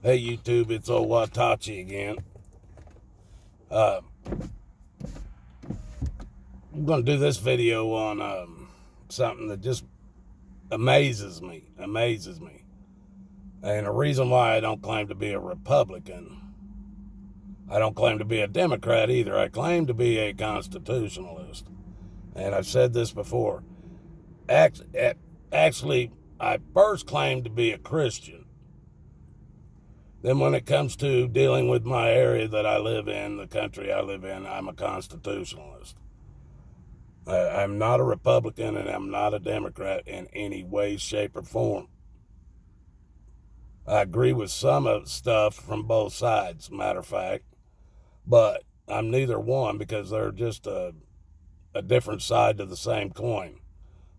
Hey YouTube, it's old Watachi again. I'm going to do this video on something that just amazes me. And the reason why I don't claim to be a Republican, I don't claim to be a Democrat either. I claim to be a constitutionalist. And I've said this before. Actually, I first claimed to be a Christian. Then when it comes to dealing with my area that I live in, the country I live in, I'm a constitutionalist. I'm not a Republican and I'm not a Democrat in any way, shape, or form. I agree with some of the stuff from both sides, matter of fact, but I'm neither one because they're just a different side to the same coin.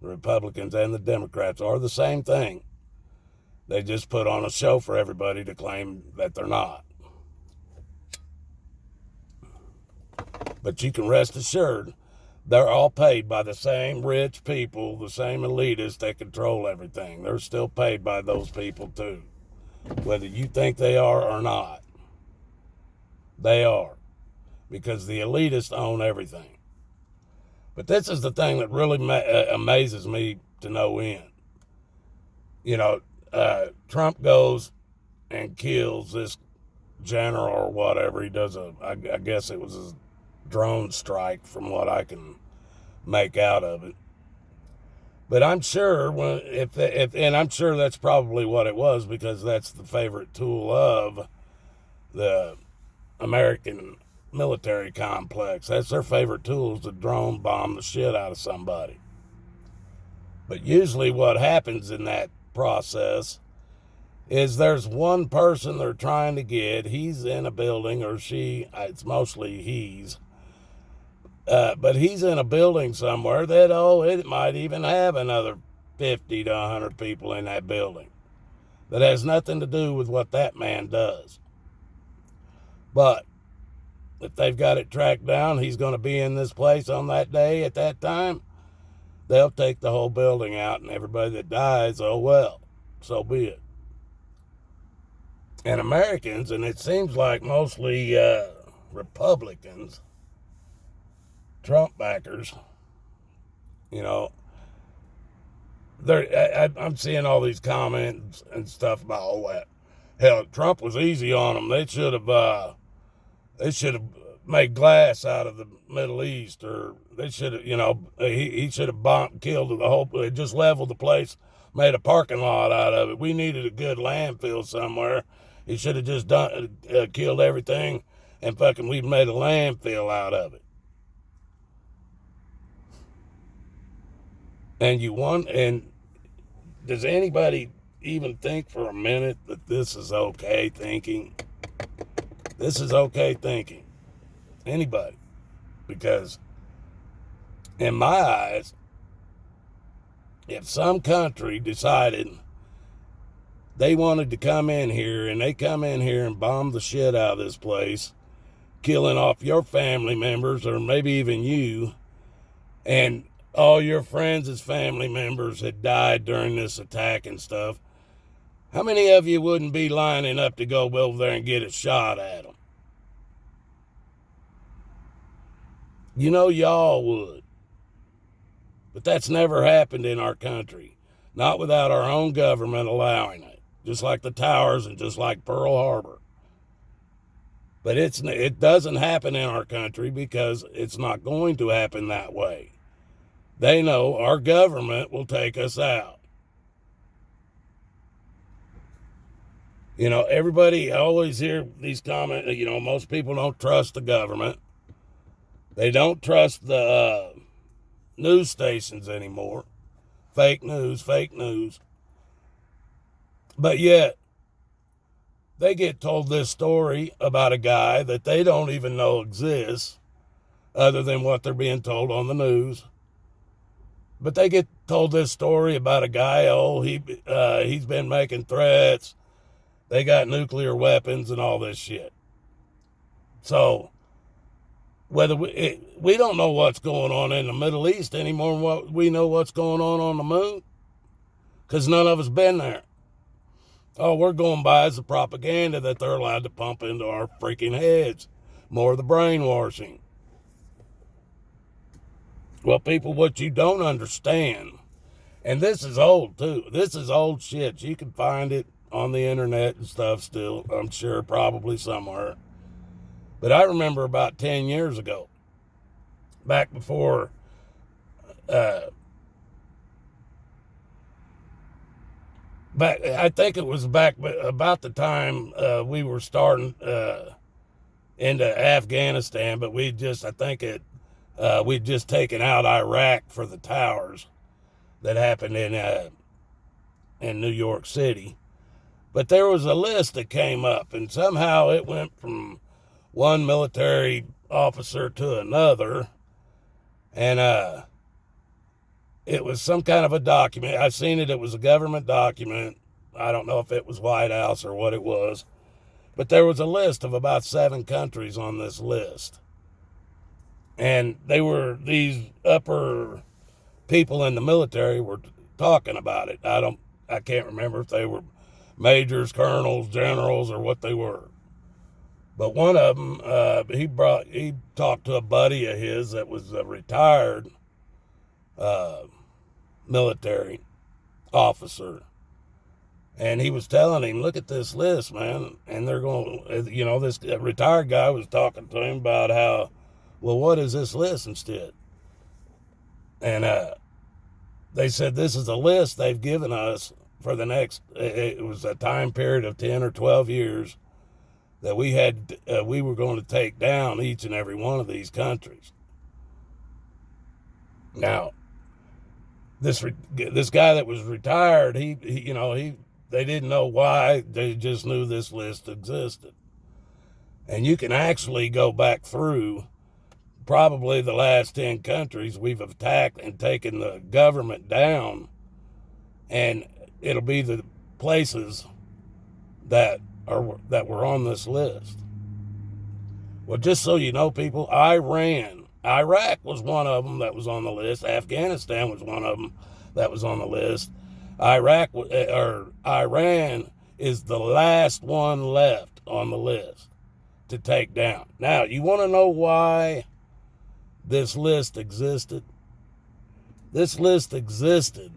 The Republicans and the Democrats are the same thing. They just put on a show for everybody to claim that they're not. But you can rest assured, they're all paid by the same rich people, the same elitists that control everything. They're still paid by those people too. Whether you think they are or not, they are. Because the elitists own everything. But this is the thing that really amazes me to no end. You know, Trump goes and kills this general or whatever. He does I guess it was a drone strike from what I can make out of it. But I'm sure and I'm sure that's probably what it was, because that's the favorite tool of the American military complex. That's their favorite tool, is to drone bomb the shit out of somebody. But usually what happens in that process is there's one person they're trying to get. He's in a building, or she, it's mostly he's. But he's in a building somewhere that, it might even have another 50 to 100 people in that building. That has nothing to do with what that man does. But if they've got it tracked down, he's going to be in this place on that day at that time, they'll take the whole building out, and everybody that dies, oh well, so be it. And Americans, and it seems like mostly Republicans, Trump backers, you know, I'm seeing all these comments and stuff about, hell, Trump was easy on them. They should have made glass out of the Middle East, or they should have, he should have killed the whole, just leveled the place, made a parking lot out of it. We needed a good landfill somewhere. He should have just killed everything, and fucking we've made a landfill out of it. And does anybody even think for a minute that this is okay thinking? This is okay thinking. Anybody. Because in my eyes, if some country decided they wanted to come in here, and they come in here and bomb the shit out of this place, killing off your family members, or maybe even you, and all your friends as family members had died during this attack and stuff, how many of you wouldn't be lining up to go over there and get a shot at them? You know y'all would. But that's never happened in our country. Not without our own government allowing it. Just like the towers and just like Pearl Harbor. But it doesn't happen in our country because it's not going to happen that way. They know our government will take us out. You know, everybody always hear these comments, most people don't trust the government. They don't trust the news stations anymore. Fake news. But yet, they get told this story about a guy that they don't even know exists, other than what they're being told on the news. But they get told this story about a guy, he's been making threats. They got nuclear weapons and all this shit. So, whether we don't know what's going on in the Middle East anymore than what we know what's going on the moon, because none of us been there. All we're going by is the propaganda that they're allowed to pump into our freaking heads. More of the brainwashing. Well, people, what you don't understand, and this is old too. This is old shit. You can find it on the internet and stuff still, I'm sure, probably somewhere. But I remember about 10 years ago, back before I think it was back about the time we were starting into Afghanistan, but we'd just taken out Iraq for the towers that happened in New York City. But there was a list that came up, and somehow it went from one military officer to another, and it was some kind of a document. I've seen it. It was a government document. I don't know if it was White House or what it was, but there was a list of about 7 countries on this list. And these upper people in the military were talking about it. I can't remember if they were majors, colonels, generals, or what they were. But one of them, he talked to a buddy of his that was a retired military officer. And he was telling him, look at this list, man. And they're going, this retired guy was talking to him about how, well, what is this list instead? And they said, this is a list they've given us for the next, it was a time period of 10 or 12 years that we were going to take down each and every one of these countries. Now, this guy that was retired, they didn't know why. They just knew this list existed. And you can actually go back through probably the last 10 countries we've attacked and taken the government down, and it'll be the places that were on this list. Well, just so you know, people, Iraq was one of them that was on the list. Afghanistan was one of them that was on the list. Iran is the last one left on the list to take down. Now, you want to know why this list existed? This list existed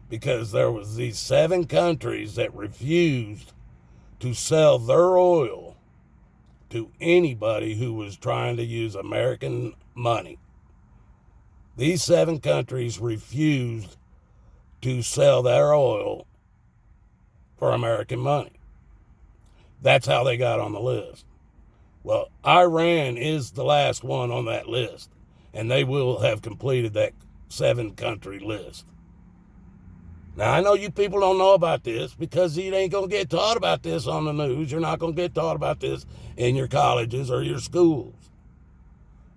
because there was these 7 countries that refused to sell their oil to anybody who was trying to use American money. These 7 countries refused to sell their oil for American money. That's how they got on the list. Well, Iran is the last one on that list, and they will have completed that 7-country list. Now, I know you people don't know about this because you ain't going to get taught about this on the news. You're not going to get taught about this in your colleges or your schools.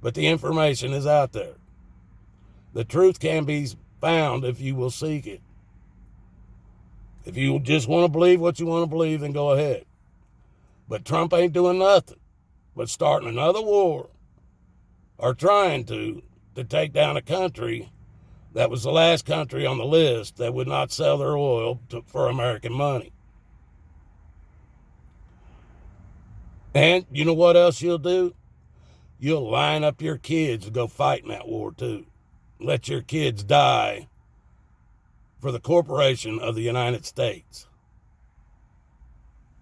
But the information is out there. The truth can be found if you will seek it. If you just want to believe what you want to believe, then go ahead. But Trump ain't doing nothing but starting another war, or trying to take down a country that was the last country on the list that would not sell their oil for American money. And you know what else you'll do? You'll line up your kids to go fight in that war too. Let your kids die for the corporation of the United States.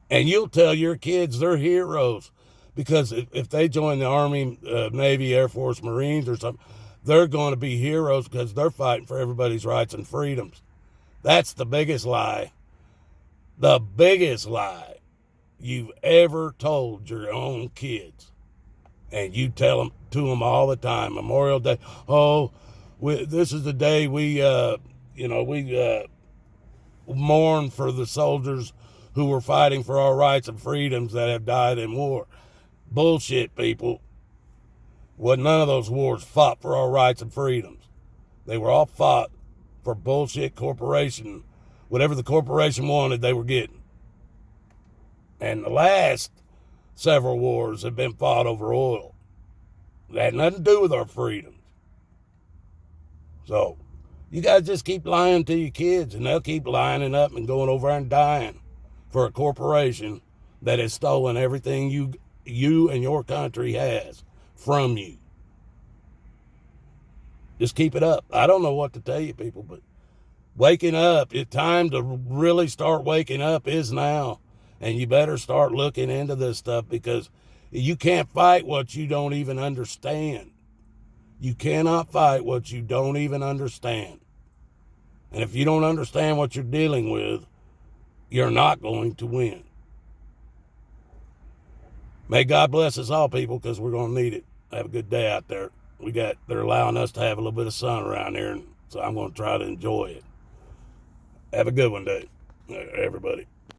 And you'll tell your kids they're heroes because if they join the Army, Navy, Air Force, Marines or something, they're going to be heroes because they're fighting for everybody's rights and freedoms. That's the biggest lie. The biggest lie you've ever told your own kids. And you tell them to them all the time. Memorial Day. Oh, this is the day we mourn for the soldiers who were fighting for our rights and freedoms that have died in war. Bullshit, people. None of those wars fought for our rights and freedoms. They were all fought for bullshit corporation. Whatever the corporation wanted, they were getting. And the last several wars have been fought over oil. It had nothing to do with our freedoms. So, you guys just keep lying to your kids, and they'll keep lining up and going over and dying. for a corporation that has stolen everything you and your country has from you. Just keep it up. I don't know what to tell you, people, but waking up, it's time to really start waking up is now. And you better start looking into this stuff, because you can't fight what you don't even understand. You cannot fight what you don't even understand. And if you don't understand what you're dealing with, you're not going to win. May God bless us all, people, because we're going to need it. Have a good day out there. They're allowing us to have a little bit of sun around here, and so I'm going to try to enjoy it. Have a good one, day, everybody.